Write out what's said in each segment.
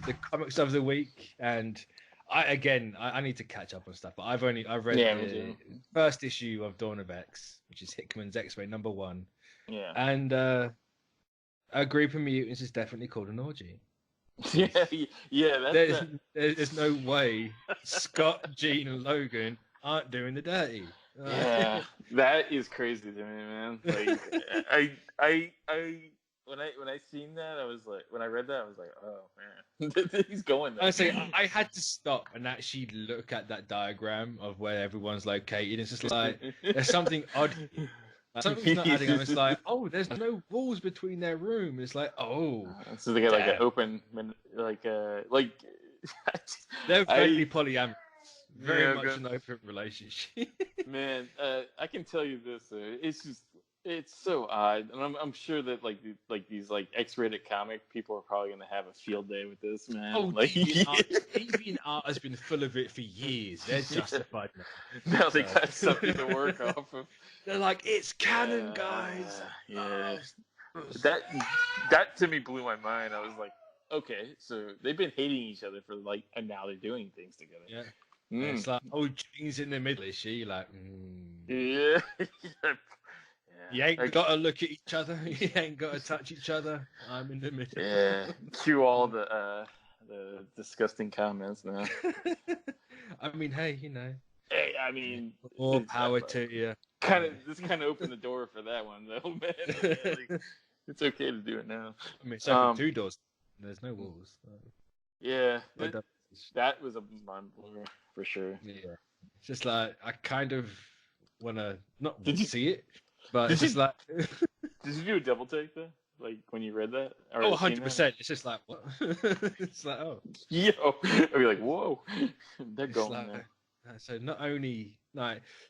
the comics of the week, and I need to catch up on stuff. But I've read the first issue of Dawn of X, which is Hickman's X-Men #1. Yeah. And a group of mutants is definitely called an orgy. Yeah. There's no way Scott, Jean, and Logan aren't doing the dirty. Yeah, that is crazy to me, man. Like, I when I seen that, I was like, when I read that, I was like, oh man, he's going there. I had to stop and actually look at that diagram of where everyone's located. It's just like there's something odd. Something's not adding up. It's like, oh, there's no walls between their room. It's like, oh, so they got like an open, like. They're very polyamorous. Very much an open relationship. Man, I can tell you this. It's so odd, and I'm sure that these X-rated comic people are probably gonna have a field day with this, man. Oh, DeviantArt has been full of it for years. They're justified now. Now they got something to work off of. They're like, it's canon, guys. Yeah. That to me blew my mind. I was like, okay, so they've been hating each other for and now they're doing things together. Yeah. It's like, oh, Jean's in the middle, is she? Like, Yeah. You ain't got to look at each other. You ain't got to touch each other. I'm in the middle. Yeah. Cue all the disgusting comments now. I mean, hey, Hey, I mean, more power to you. This kind of opened the door for that one, though, man. It's okay to do it now. I mean, it's open 2 doors. There's no walls. So. Yeah. That was a mind blower for sure. Yeah, it's just like I kind of want to not see it, but it's just like. Did you do a double take though? Like when you read that? Or 100%. It's just like what? It's like yo, I'd be like, whoa, they're going there. So not only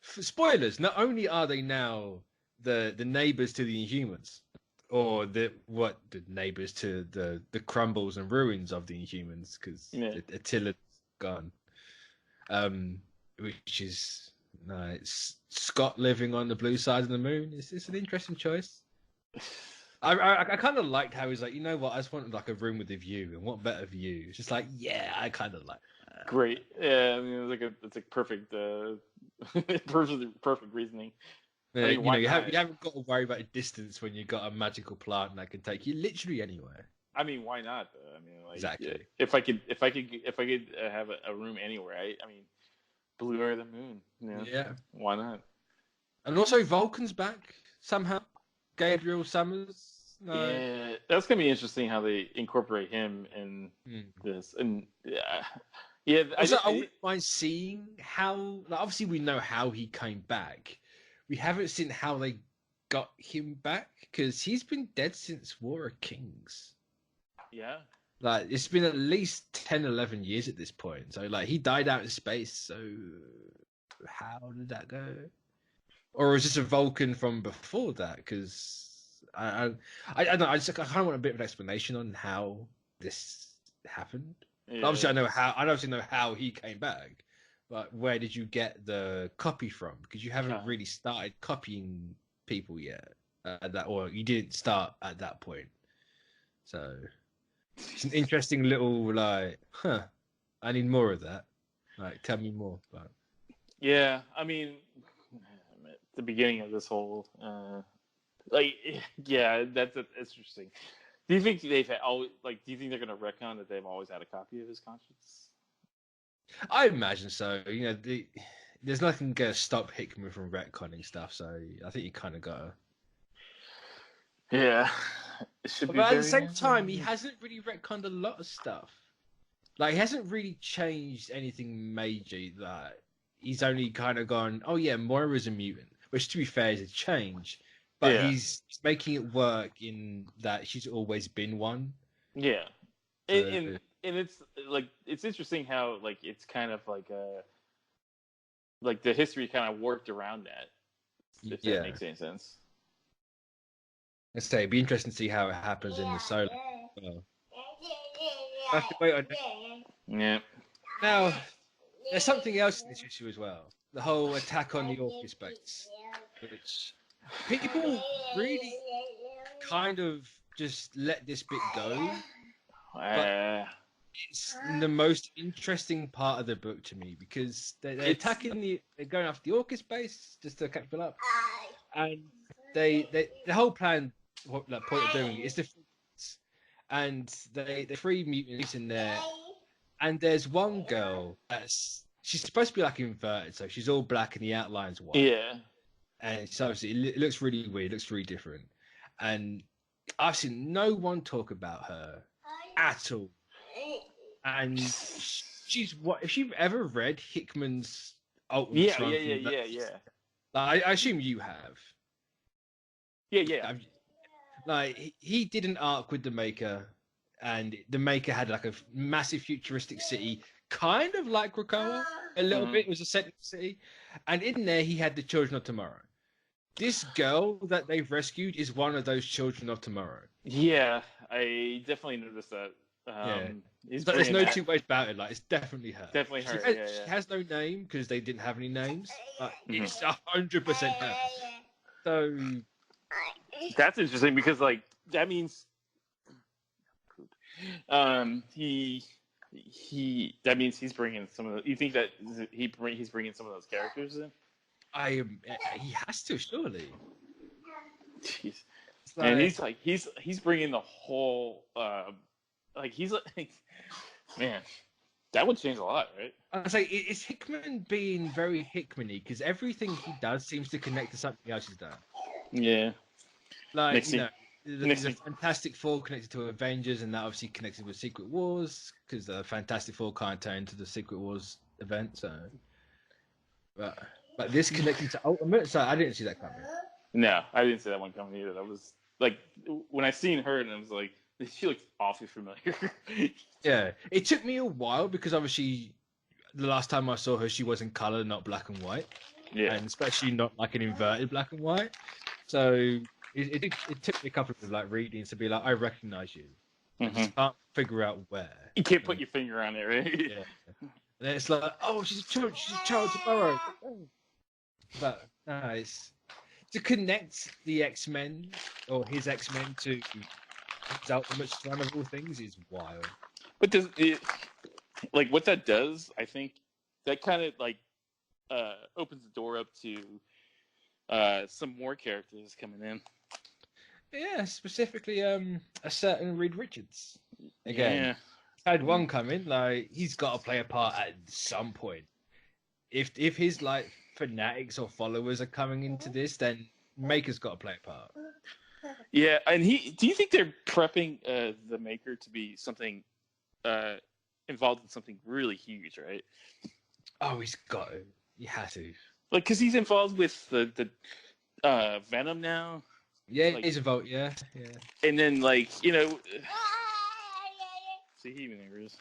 spoilers. Not only are they now the neighbors to the Inhumans, or the neighbors to the crumbles and ruins of the Inhumans, because Attila's gone. Which is it's Scott living on the blue side of the moon. It's an interesting choice. I kind of liked how he's like, you know what? I just wanted like a room with a view, and what better view? It's just like, yeah, I kind of like that. Great, yeah. I mean, it's like perfect, perfect reasoning. Yeah, I mean, you haven't got to worry about a distance when you've got a magical plant that can take you literally anywhere. I mean, why not? Though? I mean, exactly. If I could have a room anywhere, I mean, blue or the moon. Yeah. Why not? And also, Vulcan's back somehow. Gabriel Summers. No. Yeah, that's gonna be interesting how they incorporate him in this, and I wouldn't mind seeing how. Obviously, we know how he came back. We haven't seen how they got him back because he's been dead since War of Kings. Yeah. It's been at least 10, 11 years at this point. So he died out in space. So how did that go? Or is this a Vulcan from before that? Because I don't know. I kind of want a bit of an explanation on how this happened. Yeah. Obviously, I know how. I obviously know how he came back. But where did you get the copy from? Because you haven't really started copying people yet. Or you didn't start at that point. So it's an interesting little I need more of that. Tell me more about. Yeah, I mean, at the beginning of this whole, that's interesting. Do you think they've had do you think they're gonna retcon that they've always had a copy of his conscience? I imagine so. There's nothing gonna stop Hickman from retconning stuff, so I think you kind of gotta. Yeah, but at the same time, he hasn't really retconned a lot of stuff. He hasn't really changed anything major. He's only kind of gone, oh yeah, Moira's a mutant, which to be fair is a change, but he's making it work in that she's always been one. Yeah, and it's it's interesting how it's kind of the history kind of worked around that. If that makes any sense. Let's say it'd be interesting to see how it happens in the solo. I have to wait on it. Yeah. Now, there's something else in this issue as well. The whole attack on the Orchid base, which people really kind of just let this bit go. It's the most interesting part of the book to me because they're they're going after the Orchis base just to catch people up, and the whole plan, what the point of doing it is to, and they free mutants in there, and there's one girl she's supposed to be like inverted, so she's all black and the outline's white. Yeah, and so it looks really weird, it looks really different, and I've seen no one talk about her at all. And she's what? If you've ever read Hickman's Ultimate Run, yeah. Like, I assume you have. Yeah. Like he did an arc with the Maker, and the Maker had like a massive futuristic city, kind of like Krakoa, a little bit. It was a setting city, and in there he had the Children of Tomorrow. This girl that they've rescued is one of those Children of Tomorrow. Yeah, I definitely noticed that. There's no two ways about it. Like, it's definitely her. Definitely her. She has no name because they didn't have any names. But it's 100% her. So that's interesting because, like, that means that means he's bringing some of the. You think that he's bringing some of those characters in? He has to, surely. Jeez. And he's bringing the whole he's like, man, that would change a lot, right? I was like, it's Hickman being very Hickman-y because everything he does seems to connect to something else he's done. Yeah, like there's a Fantastic Four connected to Avengers, and that obviously connected with Secret Wars because the Fantastic Four can't turn into the Secret Wars event. So, but this connecting to Ultimate, so I didn't see that coming. No, I didn't see that one coming either. That was like when I seen her, and I was like, she looks awfully familiar. Yeah, it took me a while because obviously the last time I saw her, she was in color, not black and white. Yeah, and especially not like an inverted black and white. So it took me a couple of like readings to be like, I recognize you. I just can't figure out where. You can't put your finger on it, right? Yeah. And then it's like, oh, she's a child tomorrow. But no, it's to connect the X-Men or his X-Men to his Ultimate Run of all things is wild. But does it, like, what that does, I think that kind of like opens the door up to some more characters coming in. Yeah, specifically a certain Reed Richards. Again, had one come in, like he's got to play a part at some point. If his like fanatics or followers are coming into this, then Maker's got to play a part. Yeah, and do you think they're prepping the Maker to be something involved in something really huge, right? Oh, he's got to. He has to. Like, because he's involved with the Venom now. Yeah, like, he's involved. Yeah. And then, like, you know, see, he even agrees.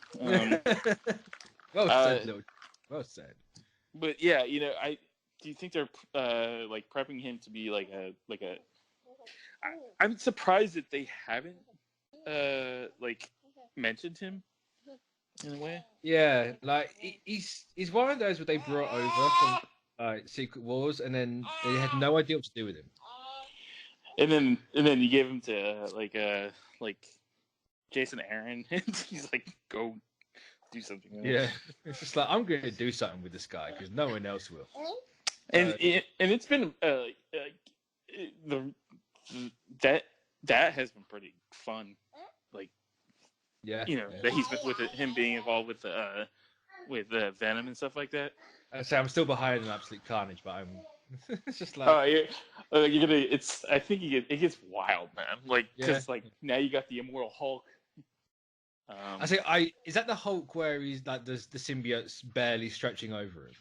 Well said, little. Well said. But yeah, you know, do you think they're like prepping him to be like a I'm surprised that they haven't like mentioned him in a way. Yeah, like he's one of those where they brought over from Secret Wars, and then they had no idea what to do with him. And then you gave him to like Jason Aaron, and he's like, go do something else. Yeah, it's just like, I'm going to do something with this guy because no one else will. And it's been that has been pretty fun, like, yeah, you know, that he's been with him being involved with Venom and stuff like that. I say I'm still behind in Absolute Carnage, but I'm it's just like, you're gonna. It's, I think it gets wild, man. Like, because like now you got the Immortal Hulk. Is that the Hulk where he's like the symbiote's barely stretching over him?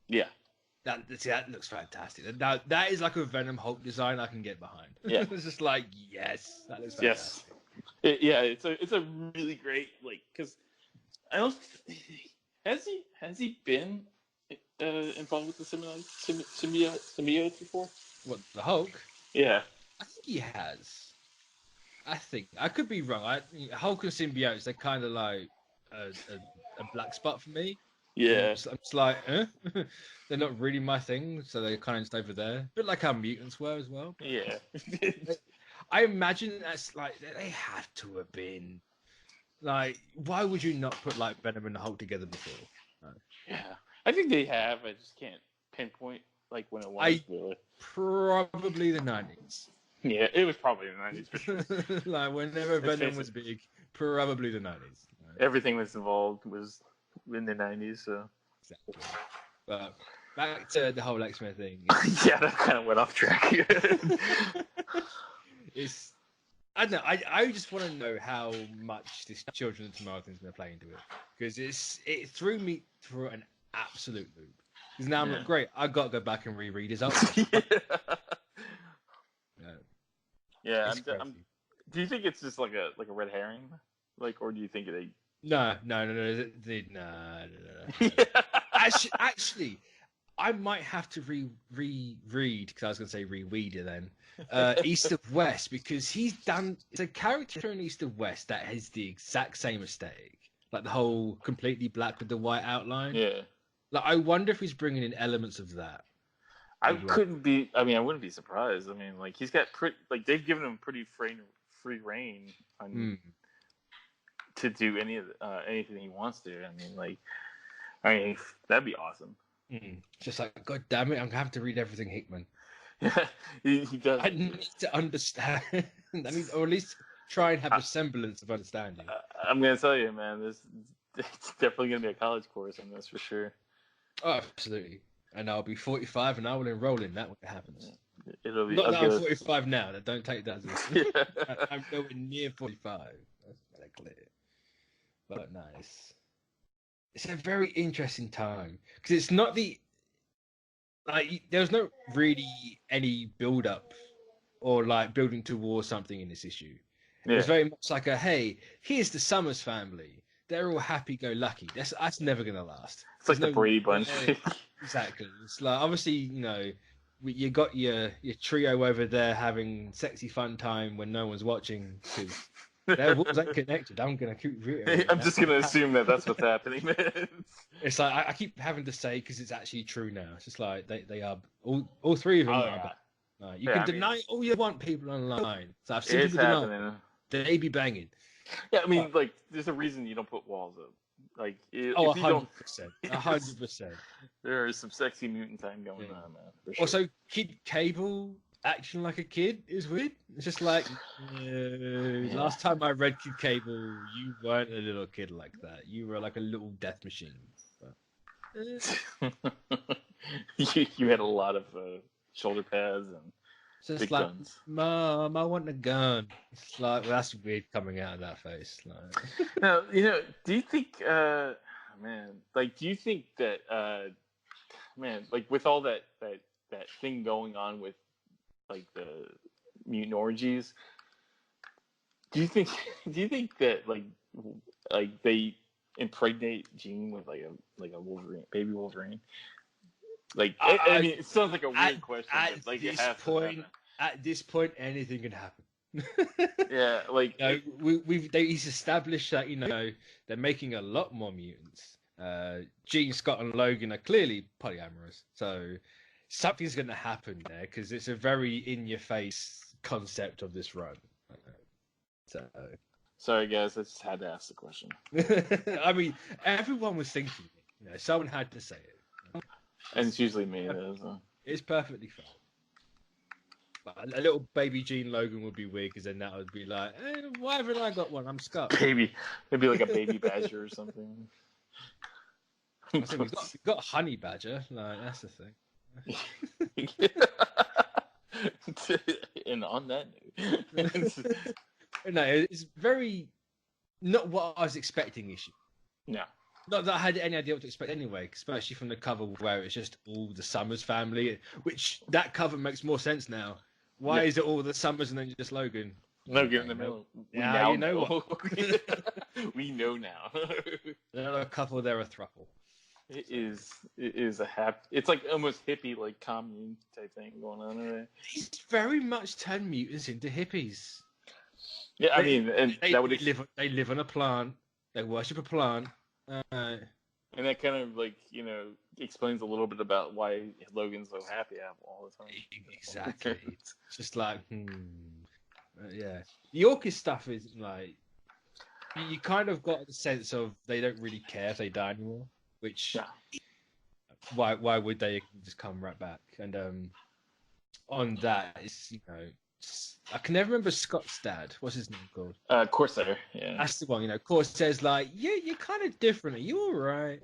Yeah. That looks fantastic. That is like a Venom Hulk design I can get behind. Yeah. It's just like, yes, that looks fantastic. Yes. It's a really great, like, because I don't, has he been involved with the symbiote before? What, the Hulk? Yeah. I think he has. I could be wrong. Hulk and symbiotes, they're kind of like a black spot for me. Yeah. I'm just like, they're not really my thing, so they're kind of just over there. A bit like how mutants were as well. Yeah. I imagine that's like, they had to have been Like, why would you not put like Venom and the Hulk together before? Yeah, I think they have. I just can't pinpoint like when it was. Really. Probably the 90s. Yeah, it was probably the 90s for sure. Like, whenever Venom was big, probably the 90s. Right? Everything that's involved was in the 90s, so. Exactly. But back to the whole X-Men thing. Yeah, that kind of went off track. It's, I don't know. I just want to know how much this Children of Tomorrow thing's going to play into it, because it threw me through an absolute loop. Because now I'm like, great, I got to go back and reread his outfit. Yeah. Do you think it's just like a red herring, like, or do you think they? No. Actually, I might have to reread, because I was going to say reweed it then. East of West, because it's a character in East of West that has the exact same aesthetic, like the whole completely black with the white outline. Yeah. Like, I wonder if he's bringing in elements of that. I wouldn't be surprised. I mean, like, he's got they've given him pretty free reign on to do anything he wants to. I mean, that'd be awesome. Just like, God damn it, I'm gonna have to read everything Hickman. Yeah, he does. I need to understand. Or at least try and have a semblance of understanding. I'm gonna tell you, man, it's definitely gonna be a college course on this for sure. Oh, absolutely. And I'll be 45, and I will enroll in that when it happens. It'll be. Not that I'm 45 now. Don't take that as I'm nowhere near 45. That's clear. But nice. It's a very interesting time, because it's not there's no really any build up or like building towards something in this issue. Yeah. It's very much like hey, here's the Summers family. They're all happy-go-lucky. That's never gonna last. It's like the Brady Bunch. Exactly. It's like, obviously, you got your trio over there having sexy fun time when no one's watching, because their walls ain't connected. I'm gonna keep reiterating. I'm just gonna assume that's what's happening, man. It's like I keep having to say, because it's actually true now. It's just like they are all three of them are. You can deny all you want, people online. So I've seen people deny. They be banging. Yeah, I mean, like, there's a reason you don't put walls up. Like, if 100%, 100%. There is some sexy mutant time going on, man. For sure. Also, Kid Cable acting like a kid is weird. It's just like, last time I read Kid Cable, you weren't a little kid like that. You were like a little death machine. You had a lot of shoulder pads and just big like, guns. Mom, I want a gun. It's like, well, that's weird coming out of that face. Like. Now, do you think, do you think that, like, with all that thing going on with, like, the mutant orgies, do you think that, like they impregnate Jean with like a Wolverine, baby Wolverine? Like, I mean, it sounds like a weird question. At this point, anything can happen. Yeah, like he's established that they're making a lot more mutants. Jean, Scott, and Logan are clearly polyamorous, so something's going to happen there, because it's a very in-your-face concept of this run. So, sorry guys, I just had to ask the question. I mean, everyone was thinking it. Someone had to say it. And it's usually me. It's perfectly fine. But a little baby Jean Logan would be weird, because then that would be like, why haven't I got one? I'm Scott. Maybe like a baby badger or something. We've got Honey Badger. Like, that's the thing. And on that note, no, it's very not what I was expecting issue. No. Not that I had any idea what to expect anyway, especially from the cover where it's just all the Summers family, which that cover makes more sense now. Why is it all the Summers and then just Logan? Logan in the middle. Yeah, you know what? We know now. They're not a couple, they're a throuple. It is a happy. It's like almost hippie, like commune type thing going on there. He's very much turned mutants into hippies. Yeah, I mean, and they live on a plant. They worship a plant. And that kind of explains a little bit about why Logan's so happy all the time. Exactly. It's just like, yeah. The Orchid stuff is like, you kind of got the sense of they don't really care if they die anymore. Which why would they just come right back? And on that, it's I can never remember Scott's dad. What's his name called? Corsair. Yeah. That's the one. Corsair's like, yeah, you're kind of different. Are you all right?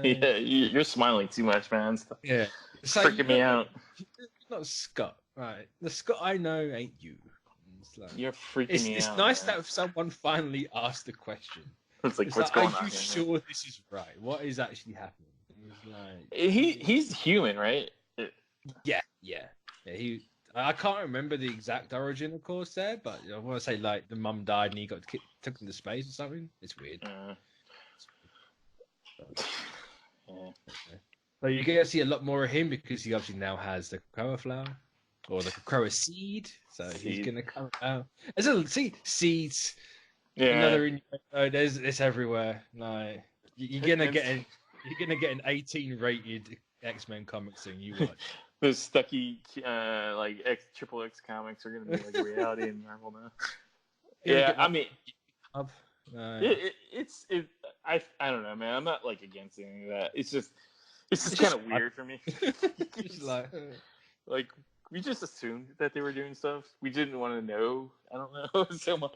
Yeah, you're smiling too much, man. Yeah, it's freaking me out. You're not Scott, right? The Scott I know ain't you. It's like, you're freaking me out. It's nice that someone finally asked the question. It's like, what's going on? Are you sure this is right? What is actually happening? He's human, right? Yeah. I can't remember the exact origin, of course, there, but I want to say like the mum died and he got took into space or something. It's weird. So you get to see a lot more of him because he obviously now has the Krakoa flower or the Krakoa seed. So he's gonna come out. There's a seeds. Yeah. Another. It's everywhere. Like you're gonna get an 18 rated X-Men comic soon. You watch. Those Stucky like Triple X comics are gonna be like a reality in Marvel now. Yeah, I mean, I don't know, man. I'm not like against any of that. It's just kind of weird for me. It's like we just assumed that they were doing stuff. We didn't want to know. I don't know so much.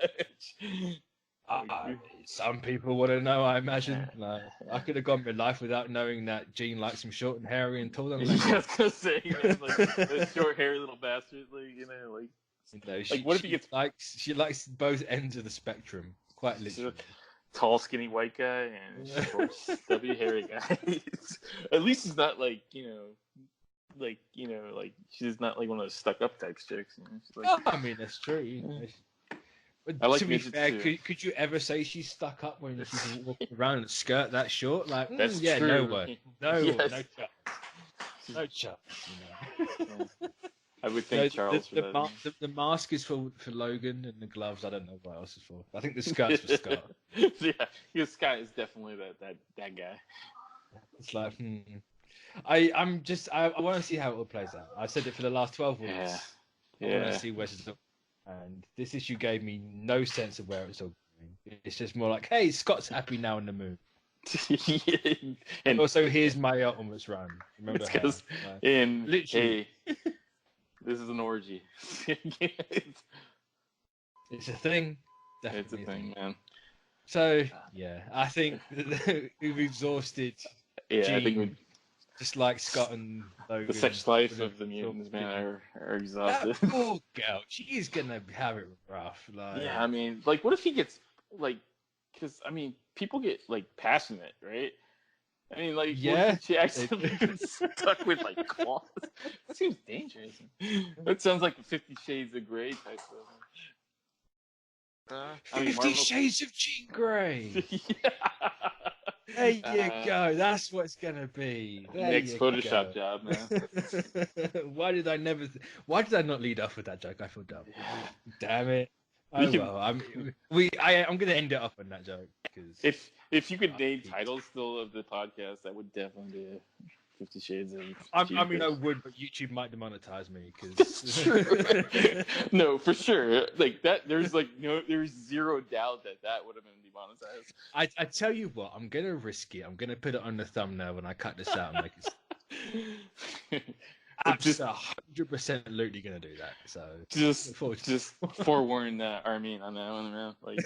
Some people want to know, I imagine. Like, I could have gone my life without knowing that Jean likes him short and hairy and tall. I was gonna say, like the short, hairy little bastard, like what if he gets she likes both ends of the spectrum, quite literally. Tall, skinny white guy and short, stubby, hairy guy. At least he's not like she's not like one of those stuck-up type chicks. I mean, that's true. But to be fair, could you ever say she's stuck up when she's walking around in a skirt that short? Like, that's true. No way. No chance. No chance. I would think Charles. The mask is for Logan, and the gloves, I don't know what else is for. I think the skirt's for Scott. Yeah, Scott is definitely that guy. It's like, I want to see how it all plays out. I said it for the last 12 weeks. I want to see where it's up. And this issue gave me no sense of where it's all going. It's just more like, hey, Scott's happy now in the moon. And also, here's my Ultimates run. Remember how? Literally. Hey, this is an orgy. It's a thing. Definitely it's a thing, man. So, yeah, I think we've exhausted Jean. I think we just like Scott and Logan. The sex life of the mutants, man, are exhausted. That poor girl, she's gonna have it rough. Yeah, I mean, like, what if he gets because I mean, people get like passionate, right? I mean, like, what if she accidentally gets stuck with like claws? That seems dangerous. That sounds like a 50 Shades of Grey type of. 50 Shades of Jean Grey. There you go. That's what it's gonna be. Next Photoshop job, man. Why did I not lead off with that joke? I feel dumb. Damn it. I'm gonna end it off on that joke because if you could name titles still of the podcast, that would definitely be 50 Shades of. I mean, I would, but YouTube might demonetize me because. That's true. No, for sure. Like that, there's zero doubt that would have been demonetized. I tell you what, I'm gonna risk it. I'm gonna put it on the thumbnail when I cut this out and make it. I'm just 100% literally gonna do that. So just forewarn Armin on that one, man. Like,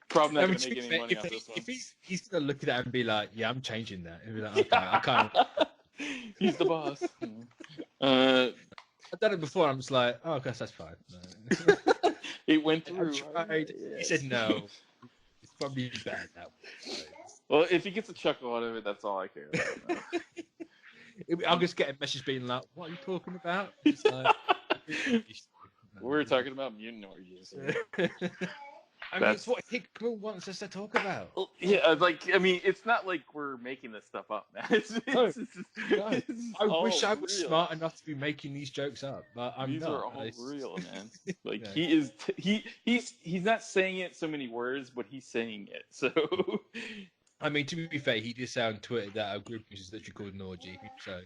probably not gonna make any money off this one. If he's gonna look at that and be like, "Yeah, I'm changing that," and be like, "Okay, I can't." He's the boss. I've done it before. I'm just like, "Oh, I guess that's fine." It went through. I tried. He said no. It's probably bad now. Well, if he gets a chuckle out of it, that's all I care about. I'll just get a message being like, "What are you talking about?" It's like, we're talking about mutant orgies. I mean, it's what Hickman wants us to talk about. Well, yeah, like, I mean, it's not like we're making this stuff up, man. I wish I was smart enough to be making these jokes up, but I'm these not. These are all real, man. Like, he's not saying it so many words, but he's saying it. So, I mean, to be fair, he did say on Twitter that our group is literally called an orgy. So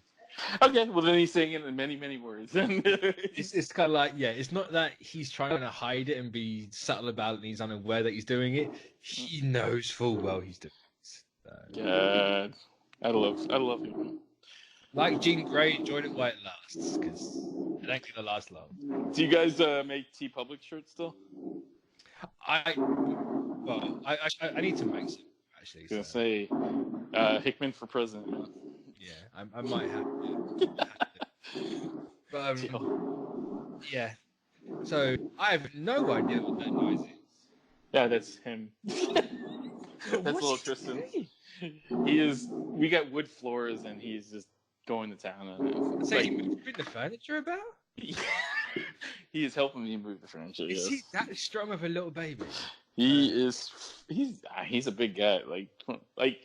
Okay, well then he's saying it in many, many words. It's kind of like, yeah, it's not that he's trying to hide it and be subtle about it and he's unaware that he's doing it. He knows full well he's doing it. So. God, I love him. Like Jean Grey, enjoyed it while it lasts, because it ain't gonna last long. Do you guys make T Public shirts still? I need to make some, actually. I was So. gonna say, Hickman for president. Man. Yeah, I might have to. But yeah. So I have no idea what that noise is. Yeah, that's him. That's little Tristan. He is. We got wood floors, and he's just going to town on it. So he moving the furniture about? He is helping me move the furniture. Is he that strong of a little baby? He is. He's a big guy. Like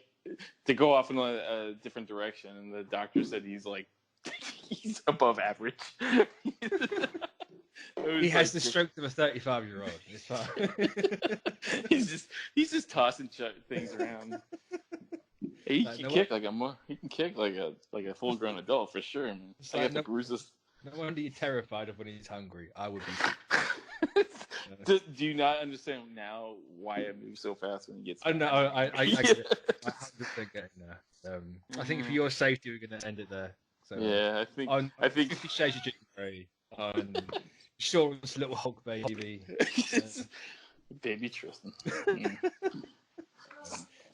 to go off in a different direction, and the doctor said he's like he's above average. He has the strength of a 35-year-old. It's fine. he's just tossing things around. He can kick like a full-grown adult for sure. Man. I got the bruises. No wonder you're terrified of when he's hungry. I would be. Do you not understand now why I move so fast when he gets? I know. I get it. I 100% get it now. I think for your safety, we're going to end it there. So, yeah, I think 50 Shades of Jean Grey on Sean's little Hulk baby. Baby Tristan.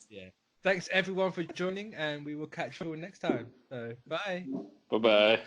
Yeah. Thanks everyone for joining, and we will catch you all next time. So, bye. Bye-bye.